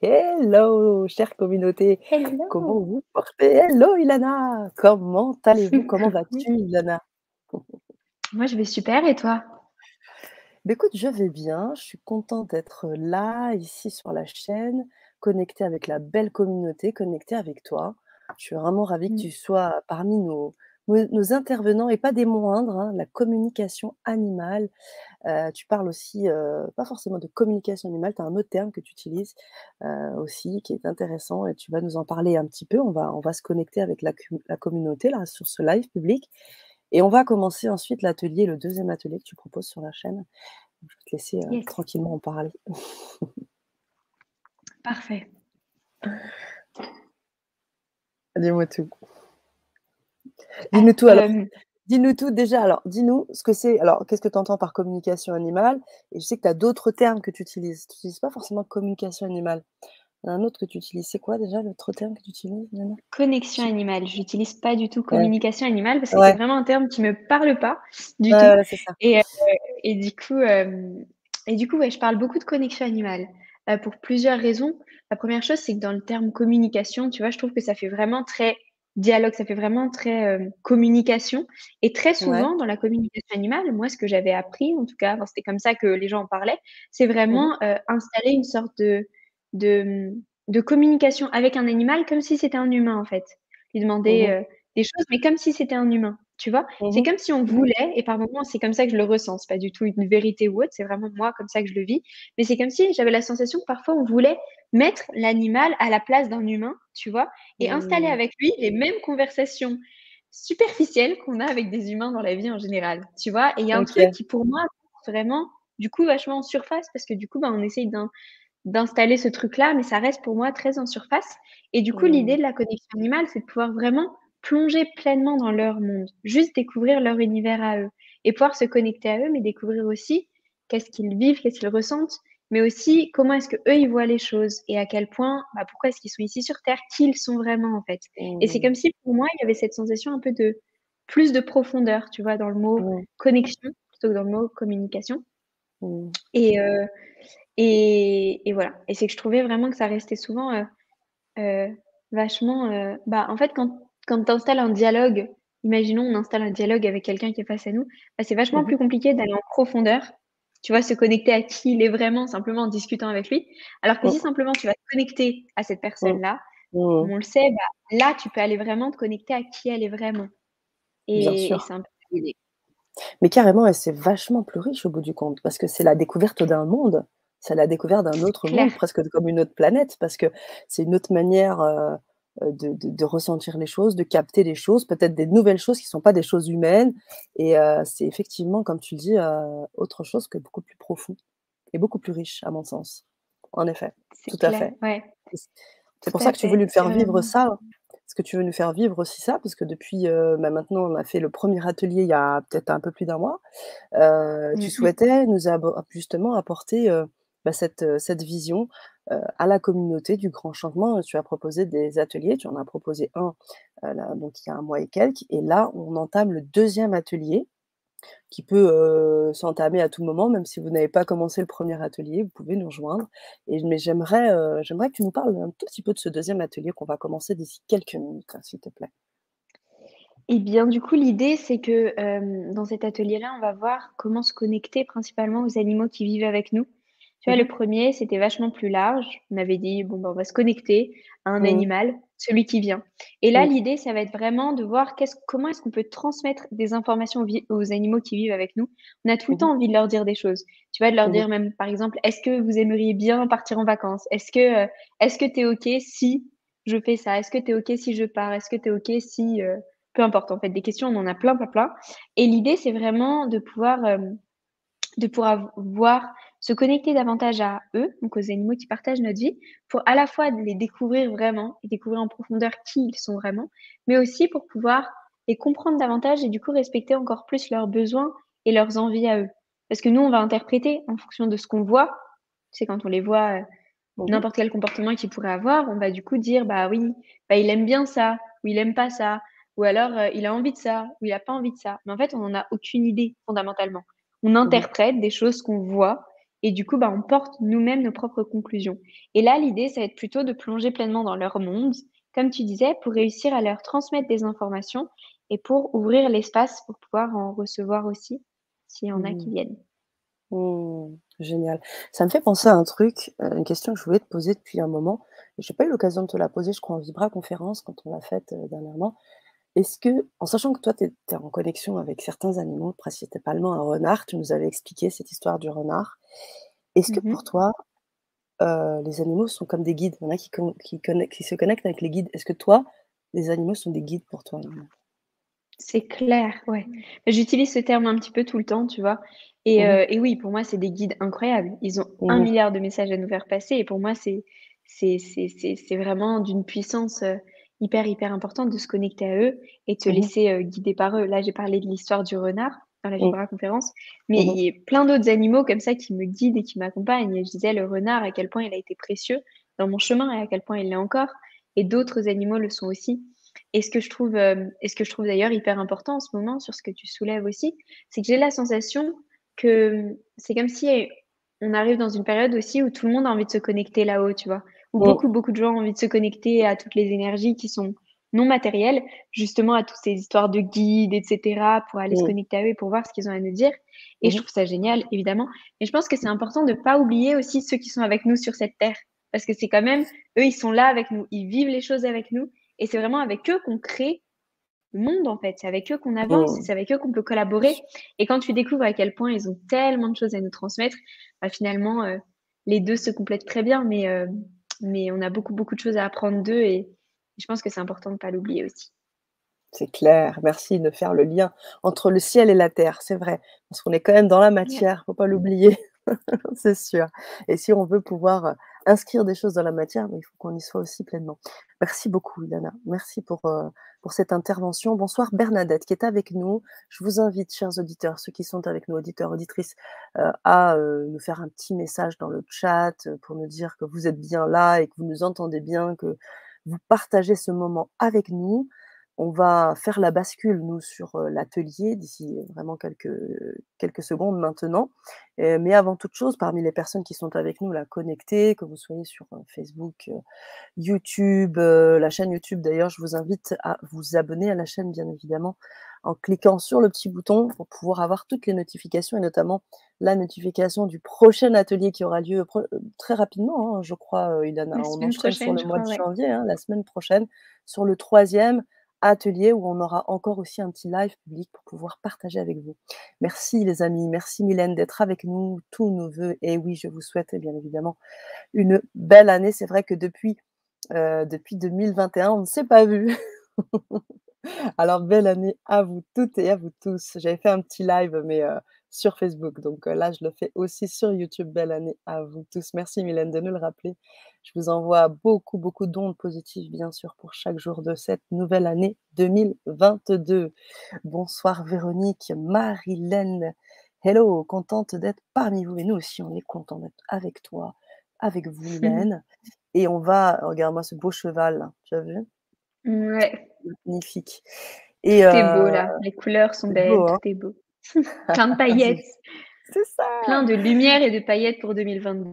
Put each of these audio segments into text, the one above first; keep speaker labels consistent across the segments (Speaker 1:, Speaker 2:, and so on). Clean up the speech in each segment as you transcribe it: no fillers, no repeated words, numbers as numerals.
Speaker 1: Hello, chère communauté, comment
Speaker 2: Hello!
Speaker 1: vous portez? Hello Ilana, comment allez-vous? Comment
Speaker 2: Oui.
Speaker 1: vas-tu Ilana?
Speaker 2: Moi, je vais super et toi?
Speaker 1: Beh, écoute, je vais bien, je suis contente d'être là, ici sur la chaîne, connectée avec la belle communauté, connectée avec toi. Je suis vraiment ravie que
Speaker 2: Mmh.
Speaker 1: tu sois parmi nos intervenants et pas des moindres, hein, la communication animale. Tu parles aussi, pas forcément de communication animale, tu as un autre terme que tu utilises, aussi qui est intéressant et tu vas nous en parler un petit peu. On va se connecter avec la communauté là, sur ce live public et on va commencer ensuite l'atelier, le deuxième atelier que tu proposes sur la chaîne. Je vais te laisser,
Speaker 2: Yes,
Speaker 1: tranquillement en parler.
Speaker 2: parfait.
Speaker 1: Dis-moi tout.
Speaker 2: Ah,
Speaker 1: Dis-nous tout alors. Dis-nous tout déjà. Alors, dis-nous ce que c'est alors, qu'est-ce que tu entends par communication animale? Et je sais que tu as d'autres termes que tu utilises. Tu utilises pas forcément communication animale. Il y en a un autre que tu utilises. C'est quoi déjà l'autre terme que tu utilises, Diana?
Speaker 2: Connexion
Speaker 1: Je
Speaker 2: animale. J'utilise pas du tout
Speaker 1: Ouais,
Speaker 2: communication animale parce que c'est
Speaker 1: ouais,
Speaker 2: vraiment un terme qui me parle pas du
Speaker 1: ouais,
Speaker 2: tout
Speaker 1: ouais, c'est ça.
Speaker 2: et heu et du coup, ouais, je parle beaucoup de connexion animale, pour plusieurs raisons. La première chose, c'est que dans le terme communication, tu vois, je trouve que ça fait vraiment très dialogue, ça fait vraiment très, communication et très
Speaker 1: Ouais.
Speaker 2: souvent dans la communication animale, moi, ce que j'avais appris en tout cas, enfin, c'était comme ça que les gens en parlaient, c'est
Speaker 1: Mmh mh.
Speaker 2: vraiment, installer une sorte de, de communication avec un animal comme si c'était un humain, en fait. Lui
Speaker 1: Mmh
Speaker 2: demander,
Speaker 1: mh.
Speaker 2: des choses, mais comme si c'était un humain, tu vois?
Speaker 1: Mmh
Speaker 2: C'est
Speaker 1: mh.
Speaker 2: comme si on voulait et par moments, c'est comme ça que je le ressens, c'est pas du tout une vérité ou autre, c'est vraiment moi comme ça que je le vis, mais c'est comme si j'avais la sensation que parfois on voulait mettre l'animal à la place d'un humain, tu vois? Et installer
Speaker 1: Mmh.
Speaker 2: avec lui les mêmes conversations superficielles qu'on a avec des humains dans la vie en général, tu vois? Et il y a un truc
Speaker 1: OK.
Speaker 2: qui pour moi, vraiment, du coup, vachement en surface parce que du coup, bah, on essaye d'installer ce truc-là, mais ça reste pour moi très en surface et du coup, l'idée
Speaker 1: Mmh.
Speaker 2: de la connexion animale, c'est de pouvoir vraiment plonger pleinement dans leur monde, juste découvrir leur univers à eux et pouvoir se connecter à eux, mais découvrir aussi qu'est-ce qu'ils vivent, qu'est-ce qu'ils ressentent, mais aussi comment est-ce qu'eux, ils voient les choses et à quel point, bah, pourquoi est-ce qu'ils sont ici sur terre, qui ils sont vraiment, en fait. Et c'est
Speaker 1: Mmh.
Speaker 2: comme si pour moi, il y avait cette sensation un peu de plus de profondeur, tu vois, dans le mot
Speaker 1: Mmh.
Speaker 2: connexion plutôt que dans le mot communication
Speaker 1: Mmh.
Speaker 2: et heu et voilà et c'est que je trouvais vraiment que ça restait souvent, heu, vachement, bah, en fait, quand tu installes un dialogue, imaginons on installe un dialogue avec quelqu'un qui est face à nous, bah, c'est vachement
Speaker 1: Mmh mh.
Speaker 2: plus compliqué d'aller en profondeur, tu vois? Se connecter à qui il est vraiment simplement en discutant avec lui. Alors que si
Speaker 1: Mmh.
Speaker 2: simplement tu vas te connecter à cette
Speaker 1: Mmh.
Speaker 2: personne-là,
Speaker 1: Mmh.
Speaker 2: comme on le sait, bah, là, tu peux aller vraiment te connecter à qui elle est vraiment
Speaker 1: Bien
Speaker 2: et
Speaker 1: sûr.
Speaker 2: c'est un peu l'idée.
Speaker 1: Mais carrément et c'est vachement plus riche au bout du compte parce que c'est la découverte d'un monde. C'est la découverte d'un
Speaker 2: C'est
Speaker 1: autre monde,
Speaker 2: clair,
Speaker 1: presque comme une autre planète parce que c'est une autre manière, de ressentir les choses, de capter les choses, peut-être des nouvelles choses qui sont pas des choses humaines et c'est effectivement comme tu le dis, autre chose que beaucoup plus profond et beaucoup plus riche à mon sens. En effet,
Speaker 2: c'est
Speaker 1: tout à
Speaker 2: clair,
Speaker 1: fait.
Speaker 2: ouais,
Speaker 1: Et c'est
Speaker 2: tout
Speaker 1: pour
Speaker 2: à
Speaker 1: ça que tu veux
Speaker 2: fait.
Speaker 1: nous
Speaker 2: C'est
Speaker 1: faire vivre
Speaker 2: vraiment
Speaker 1: ça, hein? Est-ce que tu veux nous faire vivre aussi ça? Parce que depuis, bah, maintenant on a fait le premier atelier il y a peut-être un peu plus d'un mois. Tu
Speaker 2: mmh mh.
Speaker 1: souhaitais nous justement apporter, bah, cette vision, à la communauté du grand changement. Tu as proposé des ateliers, tu en as proposé un, là, donc il y a un mois et quelques et là, on entame le deuxième atelier qui peut, s'entamer à tout moment, même si vous n'avez pas commencé le premier atelier, vous pouvez nous rejoindre mais j'aimerais que tu nous parles un tout petit peu de ce deuxième atelier qu'on va commencer d'ici quelques minutes, hein, s'il te plaît.
Speaker 2: Et bien, du coup, l'idée, c'est que, dans cet atelier-là, on va voir comment se connecter principalement aux animaux qui vivent avec nous. Tu vois,
Speaker 1: Mmh
Speaker 2: le
Speaker 1: mh.
Speaker 2: premier c'était vachement plus large. On avait dit: «Bon, bah, on va se connecter à un
Speaker 1: Mmh.
Speaker 2: animal, celui qui vient» et là,
Speaker 1: Mmh.
Speaker 2: l'idée, ça va être vraiment de voir comment est-ce qu'on peut transmettre des informations aux animaux qui vivent avec nous. On a tout le
Speaker 1: Mmh mh.
Speaker 2: temps envie de leur dire des choses. Tu vois, de leur
Speaker 1: Mmh mh.
Speaker 2: dire même, par exemple: «Est-ce que vous aimeriez bien partir en vacances? Est-ce que tu es OK si je fais ça? Est-ce que tu es OK si je pars? Est-ce que tu es OK si» peu importe en fait, des questions, on en a plein, plein, plein et l'idée, c'est vraiment de pouvoir voir se connecter davantage à eux, donc aux animaux qui partagent notre vie, pour à la fois les découvrir vraiment et découvrir en profondeur qui ils sont vraiment, mais aussi pour pouvoir les comprendre davantage et du coup respecter encore plus leurs besoins et leurs envies à eux. Parce que nous, on va interpréter en fonction de ce qu'on voit. Tu sais, quand on les voit,
Speaker 1: Mmh mh.
Speaker 2: n'importe quel comportement qu'ils pourraient avoir, on va du coup dire: «Bah oui, bah il aime bien ça» ou «Il aime pas ça» ou alors, «Il a envie de ça» ou «Il a pas envie de ça». Mais en fait, on en a aucune idée fondamentalement. On
Speaker 1: Mmh mh.
Speaker 2: interprète des choses qu'on voit et du coup, bah, on porte nous-mêmes nos propres conclusions. Et là, l'idée, ça va être plutôt de plonger pleinement dans leur monde, comme tu disais, pour réussir à leur transmettre des informations et pour ouvrir l'espace pour pouvoir en recevoir aussi, s'il y en a qui
Speaker 1: Mmh.
Speaker 2: viennent.
Speaker 1: Génial. Ça me fait penser à un truc, une question que je voulais te poser depuis un moment et j'ai pas eu l'occasion de te la poser, je crois en Vibra conférence quand on l'a faite, dernièrement. Est-ce que, en sachant que toi tu es en connexion avec certains animaux, principalement un renard, tu nous avais expliqué cette histoire du renard. Est-ce que pour
Speaker 2: Mmh.
Speaker 1: toi, les animaux sont comme des guides? Il y en a qui se connectent avec les guides. Est-ce que toi, les animaux sont des guides pour toi également?
Speaker 2: C'est clair, ouais. J'utilise ce terme un petit peu tout le temps, tu vois?
Speaker 1: Mmh mh.
Speaker 2: Et oui, pour moi, c'est des guides incroyables. Ils ont un
Speaker 1: Mmh.
Speaker 2: milliard de messages à nous faire passer et pour moi, c'est vraiment d'une puissance, hyper, hyper importante de se connecter à eux et de se
Speaker 1: Mmh.
Speaker 2: laisser, guider par eux. Là, j'ai parlé de l'histoire du renard dans la
Speaker 1: Mmh.
Speaker 2: Vibra conférence, mais
Speaker 1: Mmh.
Speaker 2: il y a plein d'autres animaux comme ça qui me guident et qui m'accompagnent et je disais le renard, à quel point il a été précieux dans mon chemin et à quel point il l'est encore et d'autres animaux le sont aussi. Et ce que je trouve d'ailleurs hyper important en ce moment sur ce que tu soulèves aussi, c'est que j'ai la sensation que, c'est comme si on arrive dans une période aussi où tout le monde a envie de se connecter là-haut, tu vois? Où
Speaker 1: Mmh.
Speaker 2: beaucoup, beaucoup de gens ont envie de se connecter à toutes les énergies qui sont non matérielles, justement à toutes ces histoires de guides et cetera, pour aller se
Speaker 1: Mmh.
Speaker 2: connecter à eux et pour voir ce qu'ils ont à nous dire et je
Speaker 1: Mmh.
Speaker 2: trouve ça génial évidemment. Mais je pense que c'est important de pas oublier aussi ceux qui sont avec nous sur cette terre. Parce que c'est quand même eux, ils sont là avec nous, ils vivent les choses avec nous et c'est vraiment avec eux qu'on crée le monde, en fait. C'est avec eux qu'on avance,
Speaker 1: Mmh.
Speaker 2: c'est avec eux qu'on peut collaborer et quand tu découvres à quel point ils ont tellement de choses à nous transmettre, bah, finalement, les 2 se complètent très bien mais on a beaucoup, beaucoup de choses à apprendre d'eux et je pense que c'est important de pas l'oublier aussi.
Speaker 1: C'est clair, merci de faire le lien entre le ciel et la terre, c'est vrai, parce qu'on est quand même dans la
Speaker 2: Ouais.
Speaker 1: matière, faut pas l'oublier, c'est sûr et si on veut pouvoir, inscrire des choses dans la matière, il faut qu'on y soit aussi pleinement. Merci beaucoup Ilana, merci pour cette intervention. Bonsoir Bernadette qui est avec nous. Je vous invite, chers auditeurs, ceux qui sont avec nous, auditeurs, auditrices, à, nous faire un petit message dans le chat, pour nous dire que vous êtes bien là et que vous nous entendez bien, que vous partagez ce moment avec nous. On va faire la bascule, nous, sur, l'atelier d'ici vraiment quelques secondes maintenant. Mais avant toute chose, parmi les personnes qui sont avec nous là, connectées, que vous soyez sur, Facebook, YouTube, la chaîne YouTube d'ailleurs, je vous invite à vous abonner à la chaîne bien évidemment, en cliquant sur le petit bouton pour pouvoir avoir toutes les notifications et notamment la notification du prochain atelier qui aura lieu très rapidement, hein, je crois, Ilana.
Speaker 2: La
Speaker 1: On
Speaker 2: semaine
Speaker 1: enchaîne sur
Speaker 2: prochaine,
Speaker 1: le
Speaker 2: je
Speaker 1: mois
Speaker 2: crois,
Speaker 1: de
Speaker 2: ouais.
Speaker 1: janvier, hein, la semaine prochaine, sur le troisième atelier où on aura encore aussi un petit live public pour pouvoir partager avec vous. Merci les amis, merci Mylène d'être avec nous, tous nos vœux et oui, je vous souhaite bien évidemment une belle année. C'est vrai que depuis 2021, on ne s'est pas vus. Alors belle année à vous toutes et à vous tous. J'avais fait un petit live mais sur Facebook, donc là je le fais aussi sur YouTube. Belle année à vous tous. Merci Mylène de nous le rappeler. Je vous envoie beaucoup, beaucoup d'ondes positives bien sûr pour chaque jour de cette nouvelle année 2022. Bonsoir Véronique, Marilène. Hello, contente d'être parmi vous et nous aussi on est content d'être avec toi, avec vous Mylène et on va regarde-moi ce beau cheval là, tu as vu?
Speaker 2: Ouais,
Speaker 1: Magnifique et
Speaker 2: tout est beau là, les couleurs sont
Speaker 1: c'est beau,
Speaker 2: belles, tout
Speaker 1: hein?
Speaker 2: est beau. Plein de
Speaker 1: C'est
Speaker 2: paillettes,
Speaker 1: c'est
Speaker 2: plein
Speaker 1: ça!
Speaker 2: de lumière et de paillettes pour 2022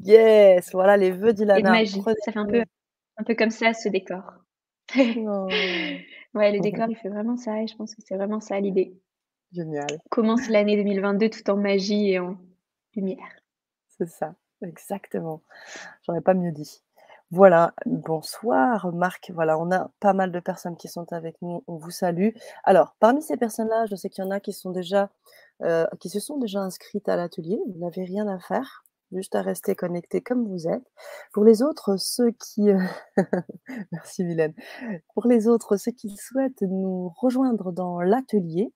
Speaker 1: Yes! Voilà les vœux
Speaker 2: et de
Speaker 1: d'Ilana.
Speaker 2: magie. Ça fait
Speaker 1: Prenez
Speaker 2: un peu comme ça ce décor.
Speaker 1: oh!
Speaker 2: Ouais, le décor, il fait vraiment ça et je pense que c'est vraiment ça l'idée.
Speaker 1: Génial,
Speaker 2: Commence l'année 2022 tout en magie et en lumière.
Speaker 1: c'est ça, exactement. J'aurais pas mieux dit. Voilà, bonsoir Marc. Voilà, on a pas mal de personnes qui sont avec nous, on vous salue. Alors, parmi ces personnes-là, je sais qu'il y en a qui se sont déjà inscrites à l'atelier. Vous n'avez rien à faire, juste à rester connectés comme vous êtes. Pour les autres, ceux qui, merci Mylène. Pour les autres, ceux qui souhaitent nous rejoindre dans l'atelier,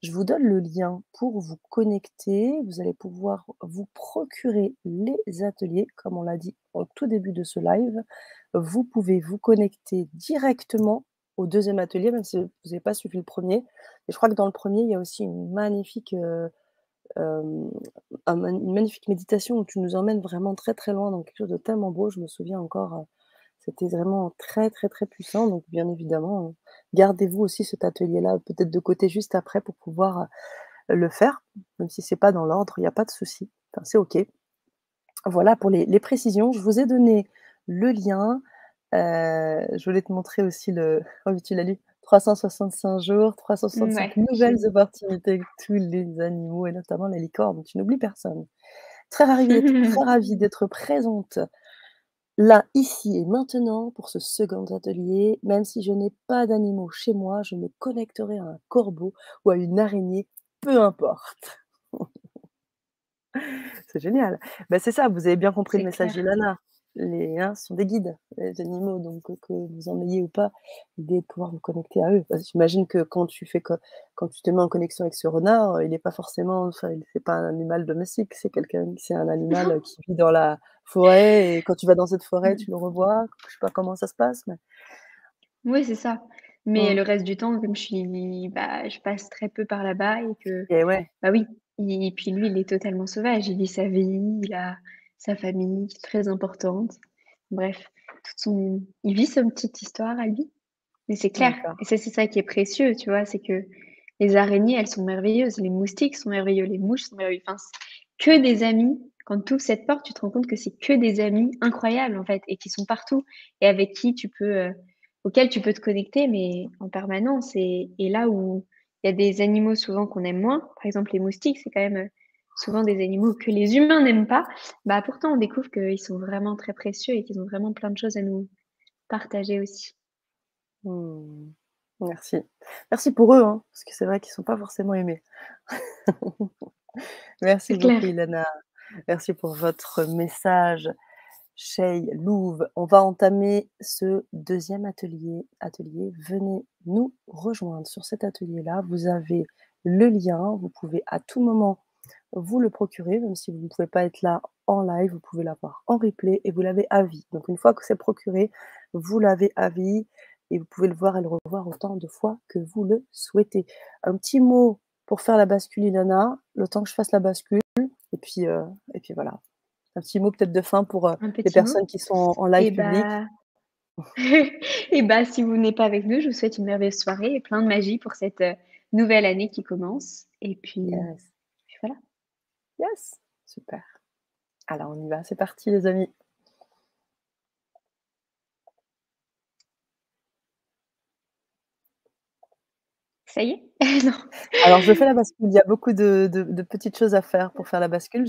Speaker 1: je vous donne le lien pour vous connecter. Vous allez pouvoir vous procurer les ateliers, comme on l'a dit au tout début de ce live. Vous pouvez vous connecter directement au deuxième atelier, même si vous n'avez pas suivi le premier. Et je crois que dans le premier, il y a aussi hem, une magnifique méditation où tu nous emmènes vraiment très, très loin dans quelque chose de tellement beau. Je me souviens encore, c'était vraiment très, très, très puissant. Donc bien évidemment, gardez-vous aussi cet atelier-là peut-être de côté juste après pour pouvoir, le faire, même si c'est pas dans l'ordre, il y a pas de souci. enfin, c'est OK. Voilà pour les précisions. Je vous ai donné le lien. Je voulais te montrer aussi le oh oui, tu l'as lu, 365 jours, 365
Speaker 2: Ouais, j'ai
Speaker 1: nouvelles
Speaker 2: vu.
Speaker 1: opportunités avec tous les animaux et notamment les licornes. Tu n'oublies personne. Très ravie d'être présente là, ici et maintenant pour ce second atelier. Même si je n'ai pas d'animaux chez moi, je me connecterai à un corbeau ou à une araignée, peu importe. C'est génial. Bah, c'est ça, vous avez bien compris le
Speaker 2: C'est
Speaker 1: message
Speaker 2: clair.
Speaker 1: d'Ilana. Les ce sont des guides, les animaux, donc que vous en ayez ou pas, l'idée est de pouvoir vous connecter à eux. Parce que j'imagine que quand tu te mets en connexion avec ce renard, il est pas forcément enfin, c'est pas un animal domestique, c'est un animal, qui vit dans la forêt et quand tu vas dans cette forêt,
Speaker 2: Mmh.
Speaker 1: tu le revois. Je sais pas comment ça se passe, mais
Speaker 2: Oui, c'est ça. Mais
Speaker 1: mmh
Speaker 2: le reste du temps, comme je passe très peu par là-bas et que,
Speaker 1: et ouais,
Speaker 2: bah, oui, et puis lui, il est totalement sauvage. Il vit sa vie, il a sa famille qui est très importante. Bref, il vit sa petite histoire à lui. Mais c'est clair
Speaker 1: d'accord.
Speaker 2: et ça, c'est ça qui est précieux, tu vois? C'est que les araignées, elles sont merveilleuses, les moustiques sont merveilleux, les mouches sont merveilleux. Enfin, c'est que des amis. Quand tu ouvres cette porte, tu te rends compte que c'est que des amis incroyables, en fait, et qui sont partout et avec qui auxquels tu peux te connecter, mais en permanence et là où il y a des animaux souvent qu'on aime moins, par exemple les moustiques, c'est quand même, souvent des animaux que les humains n'aiment pas, bah, pourtant on découvre qu'ils sont vraiment très précieux et qu'ils ont vraiment plein de choses à nous partager aussi.
Speaker 1: Mmh. Merci. Merci pour eux, hein, parce que c'est vrai qu'ils sont pas forcément aimés. Merci
Speaker 2: C'est clair.
Speaker 1: beaucoup Ilana. Merci pour votre message. Shay, Louve, on va entamer ce deuxième atelier. Venez nous rejoindre sur cet atelier-là. Vous avez le lien, vous pouvez à tout moment vous le procurer, même si vous ne pouvez pas être là en live, vous pouvez l'avoir en replay et vous l'avez à vie. Donc une fois que c'est procuré, vous l'avez à vie et vous pouvez le voir et le revoir autant de fois que vous le souhaitez. Un petit mot pour faire la bascule, Ilana, le temps que je fasse la bascule et puis voilà. Un petit mot peut-être de fin pour,
Speaker 2: Un
Speaker 1: les
Speaker 2: petit mot?
Speaker 1: personnes qui sont en live
Speaker 2: Et
Speaker 1: public?
Speaker 2: bah et bah, si vous n'êtes pas avec nous, je vous souhaite une merveilleuse soirée et plein de magie pour cette, nouvelle année qui commence et
Speaker 1: Yes,
Speaker 2: puis voilà.
Speaker 1: yes, super. Alors on y va, c'est parti les amis.
Speaker 2: Ça y est? Non.
Speaker 1: Alors je fais la bascule, il y a beaucoup de petites choses à faire pour faire la bascule.